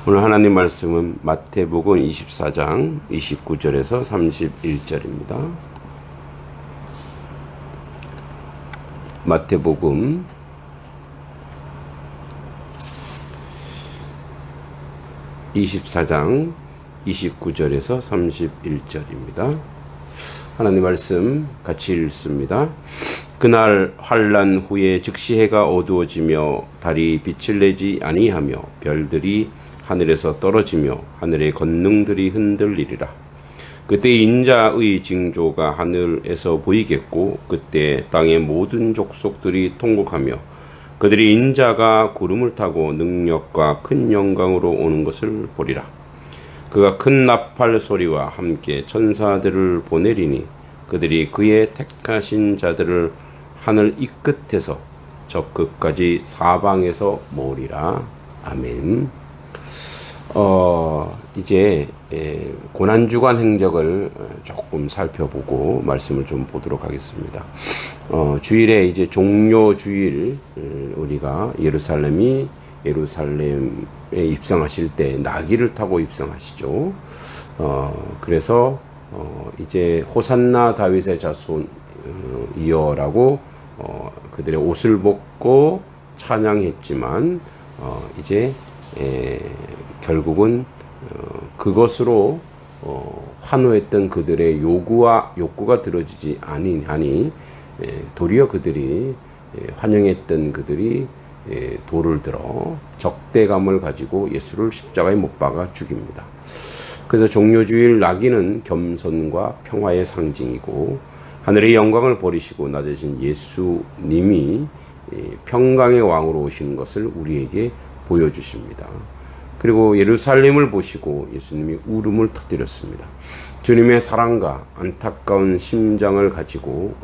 오늘 하나님 말씀은 마태복음 24장 29절에서 31절입니다. 마태복음 24장 29절에서 31절입니다. 하나님 말씀 같이 읽습니다. 그날 환난 후에 즉시 해가 어두워지며 달이 빛을 내지 아니하며 별들이 하늘에서 떨어지며 하늘의 권능들이 흔들리리라. 그때 인자의 징조가 하늘에서 보이겠고 그때 땅의 모든 족속들이 통곡하며 그들이 인자가 구름을 타고 능력과 큰 영광으로 오는 것을 보리라. 그가 큰 나팔 소리와 함께 천사들을 보내리니 그들이 그의 택하신 자들을 하늘 이 끝에서 저 끝까지 사방에서 모으리라. 아멘. 이제 고난주간 행적을 조금 살펴보고 말씀을 좀 보도록 하겠습니다. 주일에 이제 종료 주일 우리가 예루살lem에 입성하실 때 나귀를 타고 입성하시죠. 그래서 이제 호산나 다윗의 자손이여라고 그들의 옷을 벗고 찬양했지만 이제 결국은 그것으로 환호했던 그들의 욕구가 들어지지 아니하니 도리어 그들이 환영했던 그들이 돌을 들어 적대감을 가지고 예수를 십자가에 못 박아 죽입니다. 그래서 종료주일 나귀는 겸손과 평화의 상징이고 하늘의 영광을 버리시고 낮으신 예수님이 평강의 왕으로 오시는 것을 우리에게 보여주십니다. 그리고 예루살렘을 보시고 예수님이 울음을 터뜨렸습니다. 주님의 사랑과 안타까운 심장을 가지고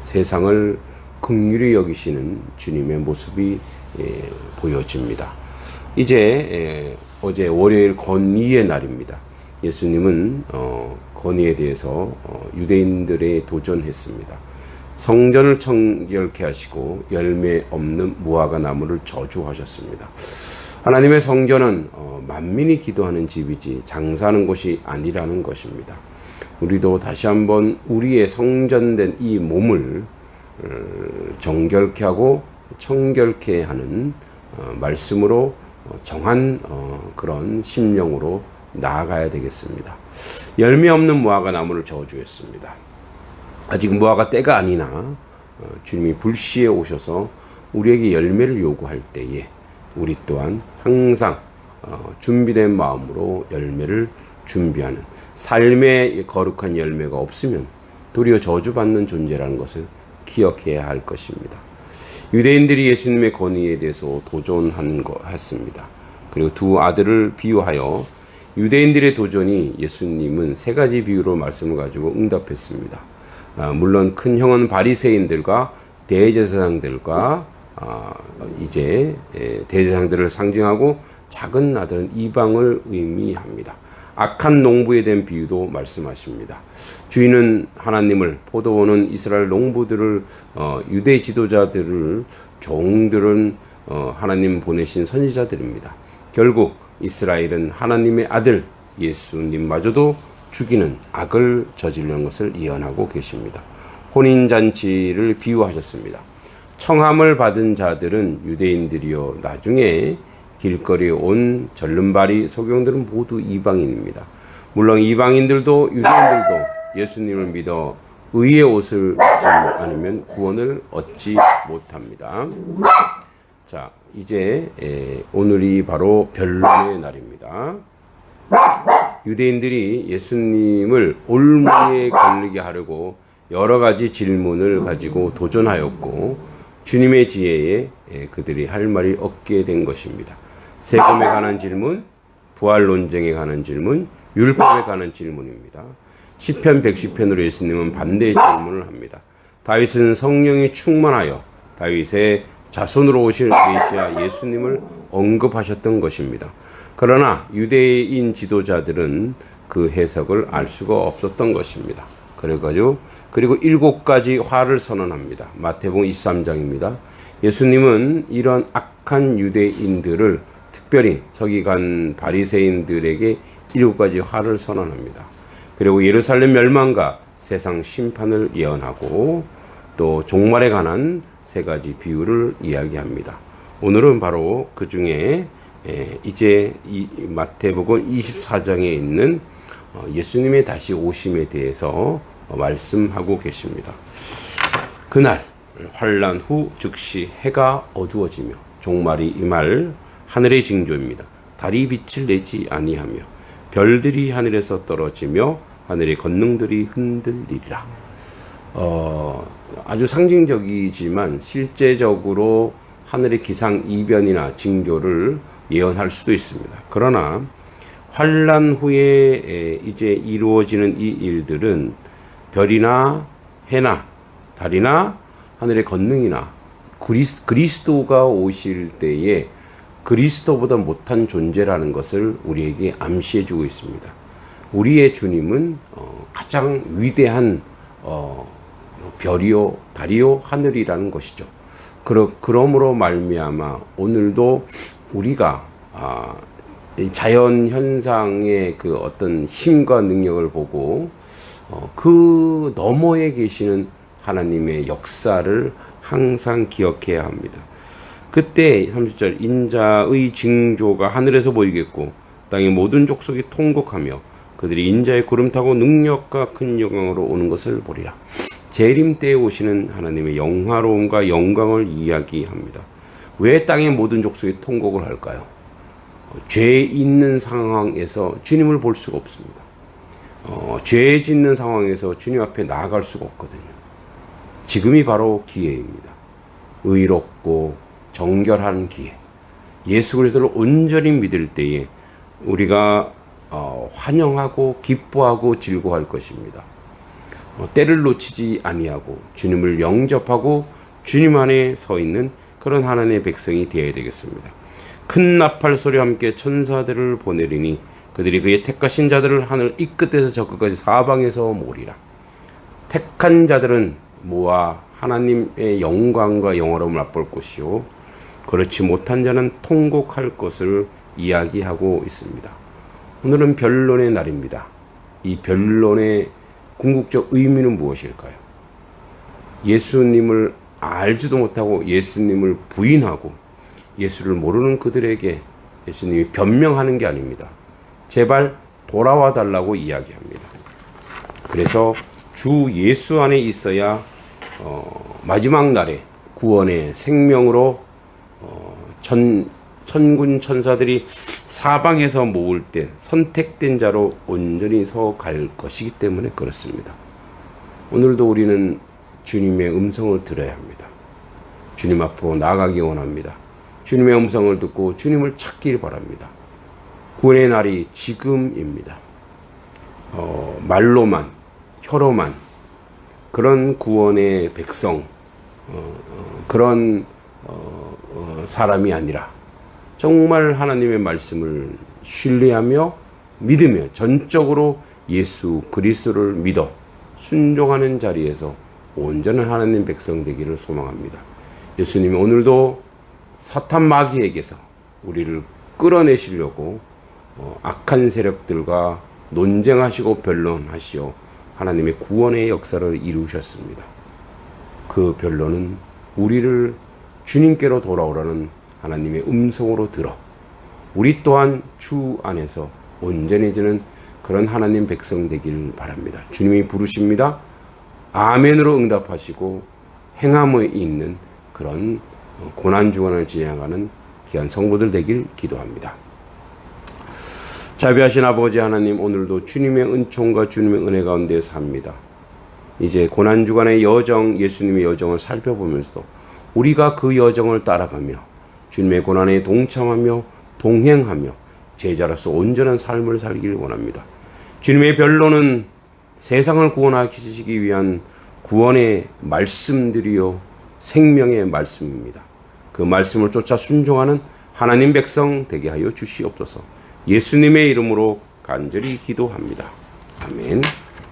세상을 긍휼히 여기시는 주님의 모습이 보여집니다. 이제 어제 월요일 건의의 날입니다. 예수님은 건의에 대해서 유대인들에 도전했습니다. 성전을 청결케 하시고 열매 없는 무화과 나무를 저주하셨습니다. 하나님의 성전은 만민이 기도하는 집이지 장사하는 곳이 아니라는 것입니다. 우리도 다시 한번 우리의 성전된 이 몸을 정결케 하고 청결케 하는 말씀으로 정한 그런 심령으로 나아가야 되겠습니다. 열매 없는 무화과 나무를 저주했습니다. 아직 무화과 때가 아니나 주님이 불시에 오셔서 우리에게 열매를 요구할 때에 우리 또한 항상 준비된 마음으로 열매를 준비하는 삶의 거룩한 열매가 없으면 도리어 저주받는 존재라는 것을 기억해야 할 것입니다. 유대인들이 예수님의 권위에 대해서 도전했습니다. 그리고 두 아들을 비유하여 유대인들의 도전이 예수님은 세 가지 비유로 말씀을 가지고 응답했습니다. 물론 큰 형은 바리새인들과 대제사장들과 이제 대제사장들을 상징하고 작은 아들은 이방을 의미합니다. 악한 농부에 대한 비유도 말씀하십니다. 주인은 하나님을, 포도원은 이스라엘 농부들을, 유대 지도자들을, 종들은 하나님 보내신 선지자들입니다. 결국 이스라엘은 하나님의 아들 예수님마저도 죽이는 악을 저지르는 것을 예언하고 계십니다. 혼인잔치를 비유하셨습니다. 청함을 받은 자들은 유대인들이요 나중에 길거리에 온 절름발이 소경들은 모두 이방인입니다. 물론 이방인들도 유대인들도 예수님을 믿어 의의 옷을 입지 않으면 구원을 얻지 못합니다. 자, 이제 오늘이 바로 변론의 날입니다. 유대인들이 예수님을 올무에 걸리게 하려고 여러 가지 질문을 가지고 도전하였고 주님의 지혜에 그들이 할 말이 없게 된 것입니다. 세금에 관한 질문, 부활 논쟁에 관한 질문, 율법에 관한 질문입니다. 시편 110편으로 예수님은 반대의 질문을 합니다. 다윗은 성령이 충만하여 다윗의 자손으로 오실 메시아 예수님을 언급하셨던 것입니다. 그러나 유대인 지도자들은 그 해석을 알 수가 없었던 것입니다. 그리고 7가지 화를 선언합니다. 마태복음 23장입니다. 예수님은 이런 악한 유대인들을 특별히 서기관 바리새인들에게 7가지 화를 선언합니다. 그리고 예루살렘 멸망과 세상 심판을 예언하고 또 종말에 관한 3가지 비유를 이야기합니다. 오늘은 바로 그 중에 이제 마태복음 24장에 있는 예수님의 다시 오심에 대해서 말씀하고 계십니다. 그날 환난 후 즉시 해가 어두워지며 종말이 임할 하늘의 징조입니다. 달이 빛을 내지 아니하며 별들이 하늘에서 떨어지며 하늘의 권능들이 흔들리리라. 아주 상징적이지만 실제적으로 하늘의 기상 이변이나 징조를 예언할 수도 있습니다. 그러나 환난 후에 이제 이루어지는 이 일들은 별이나 해나 달이나 하늘의 권능이나 그리스도가 오실 때에 그리스도보다 못한 존재라는 것을 우리에게 암시해 주고 있습니다. 우리의 주님은 가장 위대한 별이요 달이요 하늘이라는 것이죠. 그러므로 말미암아 오늘도 우리가 자연 현상의 그 어떤 힘과 능력을 보고 그 너머에 계시는 하나님의 역사를 항상 기억해야 합니다. 그때 30절 인자의 징조가 하늘에서 보이겠고 땅의 모든 족속이 통곡하며 그들이 인자의 구름 타고 능력과 큰 영광으로 오는 것을 보리라. 재림 때에 오시는 하나님의 영화로움과 영광을 이야기합니다. 왜 땅의 모든 족속이 통곡을 할까요? 죄 있는 상황에서 주님을 볼 수가 없습니다. 죄 짓는 상황에서 주님 앞에 나아갈 수가 없거든요. 지금이 바로 기회입니다. 의롭고 정결한 기회. 예수 그리스도를 온전히 믿을 때에 우리가 환영하고 기뻐하고 즐거워할 것입니다. 때를 놓치지 아니하고 주님을 영접하고 주님 안에 서 있는 그런 하나님의 백성이 되어야 되겠습니다. 큰 나팔 소리와 함께 천사들을 보내리니 그들이 그의 택하신 자들을 하늘 이 끝에서 저 끝까지 사방에서 모으리라. 택한 자들은 모아 하나님의 영광과 영화로움을 맛볼 것이요 그렇지 못한 자는 통곡할 것을 이야기하고 있습니다. 오늘은 변론의 날입니다. 이 변론의 궁극적 의미는 무엇일까요? 예수님을 알지도 못하고 예수님을 부인하고 예수를 모르는 그들에게 예수님이 변명하는 게 아닙니다. 제발 돌아와 달라고 이야기합니다. 그래서 주 예수 안에 있어야 마지막 날에 구원의 생명으로 천군 천사들이 사방에서 모을 때 선택된 자로 온전히 서갈 것이기 때문에 그렇습니다. 오늘도 우리는 주님의 음성을 들어야 합니다. 주님 앞으로 나아가기 원합니다. 주님의 음성을 듣고 주님을 찾길 바랍니다. 구원의 날이 지금입니다. 말로만 혀로만 그런 구원의 백성 그런 사람이 아니라 정말 하나님의 말씀을 신뢰하며 믿으며 전적으로 예수 그리스도를 믿어 순종하는 자리에서 온전한 하나님 백성 되기를 소망합니다. 예수님이 오늘도 사탄 마귀에게서 우리를 끌어내시려고 악한 세력들과 논쟁하시고 변론하시어 하나님의 구원의 역사를 이루셨습니다. 그 변론은 우리를 주님께로 돌아오라는 하나님의 음성으로 들어 우리 또한 주 안에서 온전해지는 그런 하나님 백성 되길 바랍니다. 주님이 부르십니다. 아멘으로 응답하시고 행함에 있는 그런 고난주간을 지향하는 귀한 성도들 되길 기도합니다. 자비하신 아버지 하나님, 오늘도 주님의 은총과 주님의 은혜 가운데 삽니다. 이제 고난주간의 여정, 예수님의 여정을 살펴보면서 우리가 그 여정을 따라가며 주님의 고난에 동참하며 동행하며 제자로서 온전한 삶을 살기를 원합니다. 주님의 변론은 세상을 구원하시기 위한 구원의 말씀들이요 생명의 말씀입니다. 그 말씀을 쫓아 순종하는 하나님 백성 되게 하여 주시옵소서. 예수님의 이름으로 간절히 기도합니다. 아멘.